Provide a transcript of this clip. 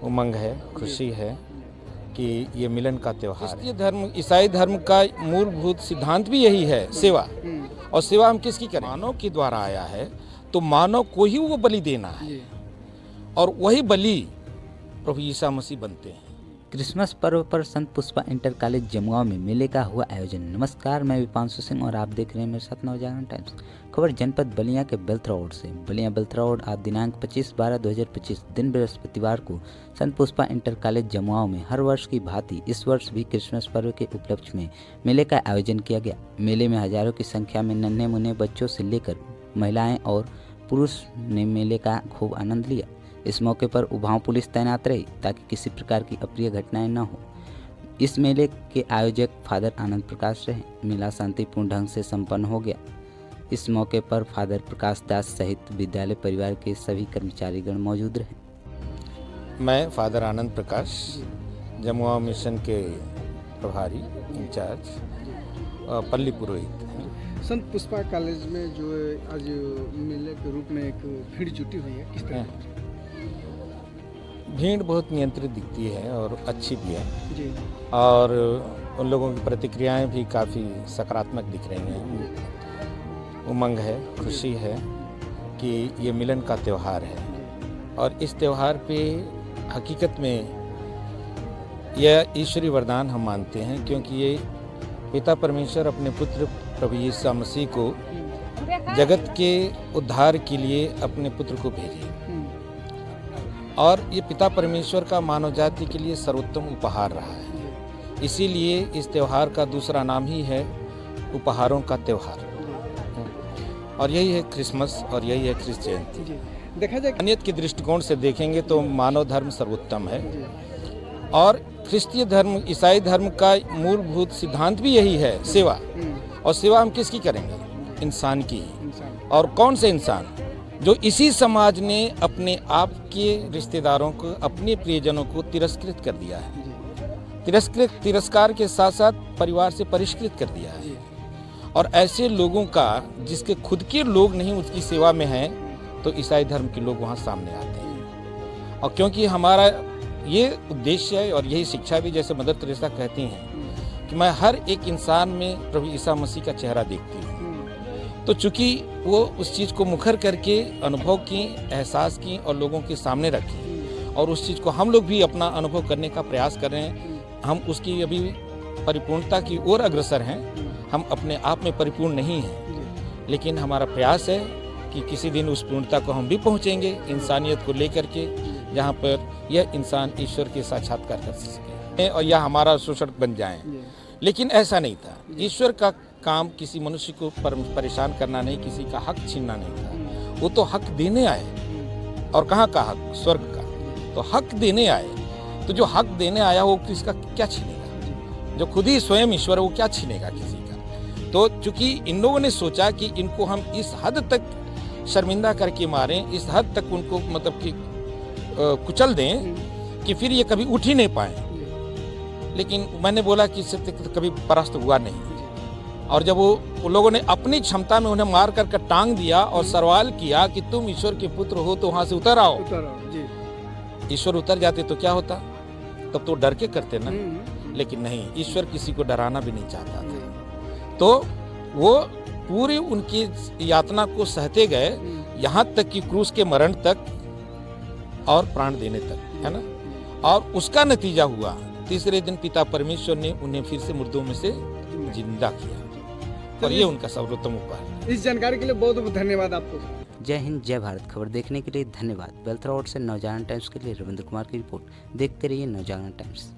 उमंग है, खुशी है कि ये मिलन का त्यौहार है। क्रिस्तीय धर्म, ईसाई धर्म का मूलभूत सिद्धांत भी यही है, सेवा। और सेवा हम किसकी करें? मानव के द्वारा आया है, तो मानव को ही वो बलि देना है और वही बलि प्रभु यीशु मसीह बनते हैं। क्रिसमस पर्व पर संत पुष्पा इंटर कॉलेज जमुआ में मेले का हुआ आयोजन। नमस्कार, मैं विपांशु सिंह और आप देख रहे हैं मेरे साथ नवजागरण टाइम्स। खबर जनपद बलिया के बेलथरा रोड से। बलिया बेलथरा रोड आज दिनांक 25/12/2025 दिन बृहस्पतिवार को संत पुष्पा इंटर कॉलेज जमुआ में हर वर्ष की भांति इस वर्ष भी क्रिसमस पर्व के उपलक्ष्य में मेले का आयोजन किया गया। मेले में हजारों की संख्या में नन्हे मुन्ने बच्चों से लेकर महिलाएं और पुरुष ने मेले का खूब आनंद लिया। इस मौके पर उभाऊ पुलिस तैनात रही ताकि किसी प्रकार की अप्रिय घटनाएं न हो। इस मेले के आयोजक फादर आनंद प्रकाश रहे। मेला शांतिपूर्ण ढंग से संपन्न हो गया। इस मौके पर फादर प्रकाश दास सहित विद्यालय परिवार के सभी कर्मचारीगण मौजूद रहे। मैं फादर आनंद प्रकाश, जमुआ मिशन के प्रभारी इंचार्ज, पल्ली पुरोहित। संत पुष्पा कॉलेज में जो आज मेले के रूप में एक भीड़ जुटी हुई है, किस तरह? भीड़ बहुत नियंत्रित दिखती है और अच्छी भी है जी। और उन लोगों की प्रतिक्रियाएं भी काफ़ी सकारात्मक दिख रही हैं। उमंग है, खुशी है कि ये मिलन का त्यौहार है और इस त्यौहार पे हकीकत में यह ईश्वरीय वरदान हम मानते हैं, क्योंकि ये पिता परमेश्वर अपने पुत्र प्रभु यीशु मसीह को जगत के उद्धार के लिए अपने पुत्र को भेजे और ये पिता परमेश्वर का मानव जाति के लिए सर्वोत्तम उपहार रहा है। इसीलिए इस त्यौहार का दूसरा नाम ही है उपहारों का त्यौहार, और यही है क्रिसमस और यही है क्रिस्ट जयंती। देखा जाए इंसानियत के दृष्टिकोण से देखेंगे तो मानव धर्म सर्वोत्तम है और क्रिस्तीय धर्म, ईसाई धर्म का मूलभूत सिद्धांत भी यही है, सेवा। और सेवा हम किसकी करेंगे? इंसान की ही। और कौन से इंसान? जो इसी समाज ने अपने आप के रिश्तेदारों को, अपने प्रियजनों को तिरस्कृत कर दिया है। तिरस्कार के साथ साथ परिवार से परिष्कृत कर दिया है। और ऐसे लोगों का, जिसके खुद के लोग नहीं उसकी सेवा में हैं, तो ईसाई धर्म के लोग वहाँ सामने आते हैं। और क्योंकि हमारा ये उद्देश्य है और यही शिक्षा भी, जैसे मदर तेरेसा कहती हैं कि मैं हर एक इंसान में प्रभु यीशु मसीह का चेहरा देखती हूँ, तो चूंकि वो उस चीज़ को मुखर करके अनुभव की, एहसास की और लोगों के सामने रखी, और उस चीज़ को हम लोग भी अपना अनुभव करने का प्रयास कर रहे हैं। हम उसकी अभी परिपूर्णता की ओर अग्रसर हैं। हम अपने आप में परिपूर्ण नहीं हैं, लेकिन हमारा प्रयास है कि किसी दिन उस पूर्णता को हम भी पहुंचेंगे, इंसानियत को लेकर के, जहां पर यह इंसान ईश्वर के साक्षात्कार कर सके और यह हमारा शोषण बन जाए। लेकिन ऐसा नहीं था। ईश्वर का काम किसी मनुष्य को परेशान करना नहीं, किसी का हक छीनना नहीं था। वो तो हक देने आए, और कहाँ का हक? स्वर्ग का। तो हक देने आए, तो जो हक देने आया वो किसका क्या छीनेगा? जो खुद ही स्वयं ईश्वर है वो क्या छीनेगा किसी का? तो चूंकि इन लोगों ने सोचा कि इनको हम इस हद तक शर्मिंदा करके मारें, इस हद तक उनको मतलब कि कुचल दें कि फिर ये कभी उठ ही नहीं पाए। लेकिन मैंने बोला कि इससे कभी परास्त हुआ नहीं। और जब वो लोगों ने अपनी क्षमता में उन्हें मार कर टांग दिया और सवाल किया कि तुम ईश्वर के पुत्र हो तो वहां से उतर आओ जी। ईश्वर उतर जाते तो क्या होता? तब तो डर के करते ना। लेकिन नहीं, ईश्वर किसी को डराना भी नहीं चाहता था। तो वो पूरी उनकी यातना को सहते गए, यहाँ तक कि क्रूस के मरण तक और प्राण देने तक, है ना। और उसका नतीजा हुआ तीसरे दिन पिता परमेश्वर ने उन्हें फिर से मुर्दों में से जिंदा किया, और ये उनका सर्वोत्तम उपहार। इस जानकारी के लिए बहुत बहुत धन्यवाद आपको। जय हिंद, जय भारत। खबर देखने के लिए धन्यवाद। बेलथरा रोड से नवजागरण टाइम्स के लिए रविंद्र कुमार की रिपोर्ट। देखते रहिए नवजागरण टाइम्स।